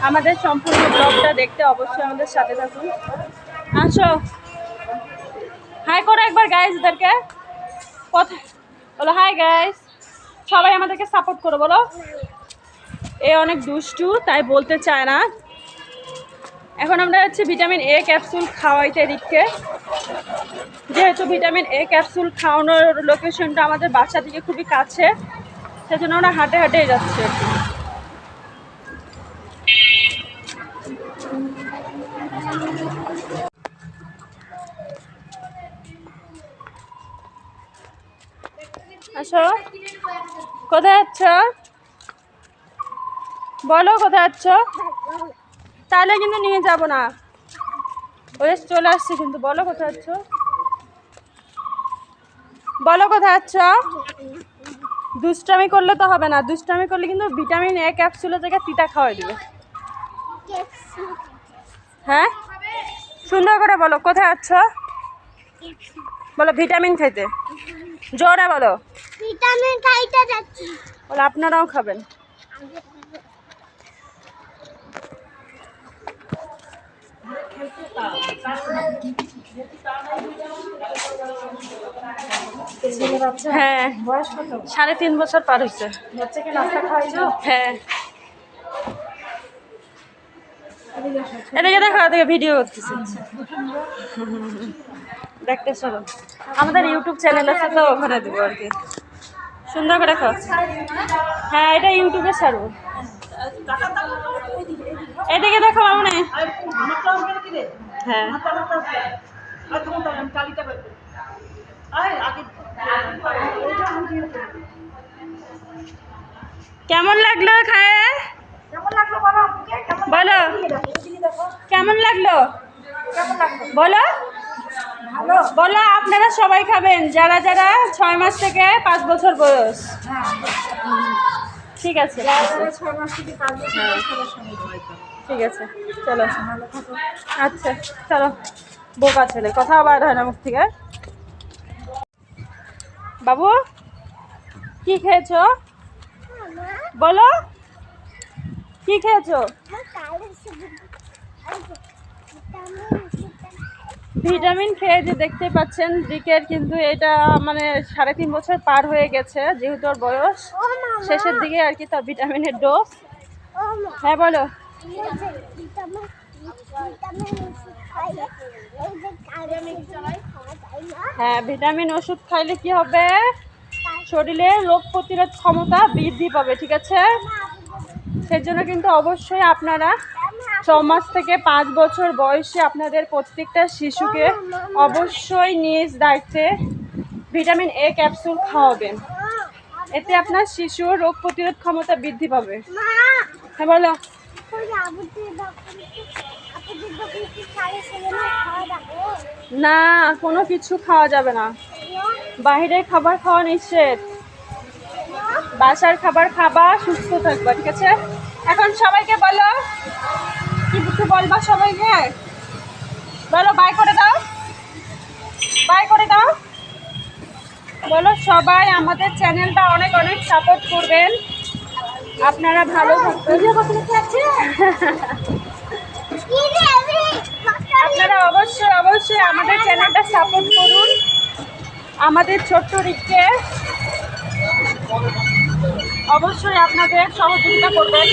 আমাদের সম্পূর্ণ ব্লগটা দেখতে অবশ্যই আমাদের সাথে থাকুন। আসো হাই করো একবার গাইজদেরকে, কথা বলো হাই গাইজ, সবাই আমাদেরকে সাপোর্ট করো বলো। এ অনেক দুষ্টু তাই বলতে চায় না। এখন আমরা হচ্ছে ভিটামিন এ ক্যাপসুল খাওয়াইতে দিকে, যেহেতু ভিটামিন এ ক্যাপসুল খাওয়ানোর লোকেশনটা আমাদের বাসা থেকে খুবই কাছে, সেজন্য আমরা হাঁটে হাঁটেই যাচ্ছে। আসো, কোথায় যাচ্ছ বলো, কোথায় যাচ্ছ? তাহলে কিন্তু নিয়ে যাব না, ওই চলে আসছে কিন্তু। বলো কোথায় যাচ্ছ, বলো কোথায় যাচ্ছ? দুষ্টামি করলে তো হবে না, দুষ্টামি করলে কিন্তু ভিটামিন এ ক্যাপসুলের জায়গায় তিতা খাওয়াই দিবে। হ্যাঁ সুন্দর করে বলো কোথায় যাচ্ছ, বলো ভিটামিন খাইতে, জোরে বলো। ভিটামিন খাইতে যাচ্ছি। বলো আপনারাও খাবেন। হ্যাঁ 3.5 বছর পার হয়েছে। হ্যাঁ এদিকে দেখো, এদিকে ভিডিও করতেছি, দেখতে চলো। আমাদের ইউটিউব চ্যানেল আছে তো ওখানে দেবো আর কি, সুন্দর করে খাও। হ্যাঁ এটা ইউটিউবে ছাড়বো। এদিকে দেখো মানে হ্যাঁ কেমন লাগলো খায়, বলো কেমন লাগলো, বলো বলো। আপনারা সবাই খাবেন যারা যারা 6 মাস থেকে 5 বছর বয়স। ঠিক আছে ঠিক আছে চলো, আচ্ছা চলো। বোকা ছেলে, কথা বার হয় না মুখ থেকে। বাবু কি খেয়েছো বলো, কি খেয়েছো? ভিটামিন খেয়ে যে দেখতে পাচ্ছেন রিকের কিন্তু এটা মানে 3.5 বছর পার হয়ে গেছে, যেহেতু ওর বয়স শেষের দিকে আর কি, তার ভিটামিনের ডোজ। হ্যাঁ বলো। হ্যাঁ ভিটামিন ওষুধ খাইলে কি হবে, শরীরে রোগ প্রতিরোধ ক্ষমতা বৃদ্ধি পাবে, ঠিক আছে? সেজন্য কিন্তু অবশ্যই আপনারা 6 মাস থেকে 5 বছর বয়সে আপনাদের প্রত্যেকটা শিশুকে অবশ্যই নিজ দায়িত্বে ভিটামিন এ ক্যাপসুল খাওয়াবেন, এতে আপনার শিশুর রোগ প্রতিরোধ ক্ষমতা বৃদ্ধি পাবে। হ্যাঁ বলো। না কোনো কিছু খাওয়া যাবে না, বাইরের খাবার খাওয়া নিষেধ, বাসার খাবার খাবা, সুস্থ থাকবা, ঠিক আছে? এখন সবাইকে বলো, কি কিছু বলবা সবাইকে বলো, বাই করে দাও, বাই করে দাও বলো। সবাই আমাদের চ্যানেলটা অনেক অনেক সাপোর্ট করবেন, আপনারা ভালো আপনারা অবশ্যই অবশ্যই আমাদের চ্যানেলটা সাপোর্ট করুন, আমাদের ছোট্ট রিককে অবশ্যই আপনাদের সহযোগিতা করবেন।